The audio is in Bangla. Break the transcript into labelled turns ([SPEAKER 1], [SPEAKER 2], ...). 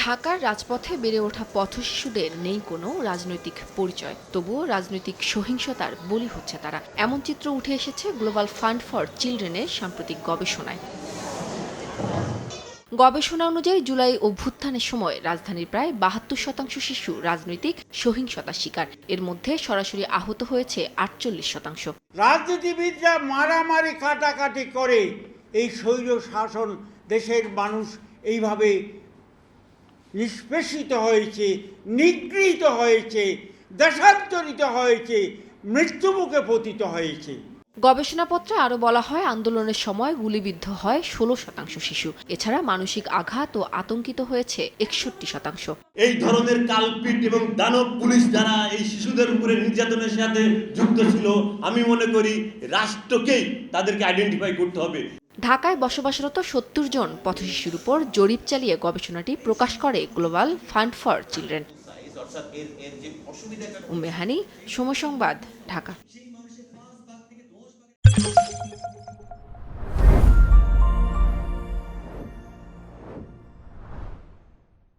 [SPEAKER 1] ঢাকার রাজপথে বেড়ে ওঠা পথশিশুদের নেই কোনো রাজনৈতিক পরিচয়, তবুও রাজনৈতিক সহিংসতার বলি হচ্ছে তারা। এমন চিত্র উঠে এসেছে গ্লোবাল ফান্ড ফর চিলড্রেনের সাম্প্রতিক গবেষণায়। গবেষণা অনুযায়ী জুলাই অভ্যুত্থানের সময় রাজধানীর প্রায় ৭২% শিশু রাজনৈতিক সহিংসতার শিকার। এর মধ্যে সরাসরি আহত হয়েছে ৪৮%।
[SPEAKER 2] রাজনীতিবিদরা মারামারি কাটাকাটি করে এই স্বৈর শাসন দেশের মানুষ এইভাবে নিষ্পেষিত হয়েছে, নিগৃহীত হয়েছে, দেশান্তরিত হয়েছে, মৃত্যুমুখে পতিত হয়েছে।
[SPEAKER 1] গবেষণাপত্রে আরও বলা হয়, আন্দোলনের সময় গুলিবিদ্ধ হয় ১৬% শিশু। এছাড়া মানসিক আঘাত ও আতঙ্কিত হয়েছে ৬১%।
[SPEAKER 3] এই ধরনের কালপিট এবং দানব পুলিশ যারা এই শিশুদের উপরে নির্যাতনের সাথে যুক্ত ছিল, আমি মনে করি রাষ্ট্রকেই তাদেরকে আইডেন্টিফাই করতে হবে।
[SPEAKER 1] ঢাকায় বসবাসরত ৭০ জন পথশিশুর উপর জরিপ চালিয়ে গবেষণাটি প্রকাশ করে global fund for children. Umme Hani, সময় সংবাদ, ঢাকা।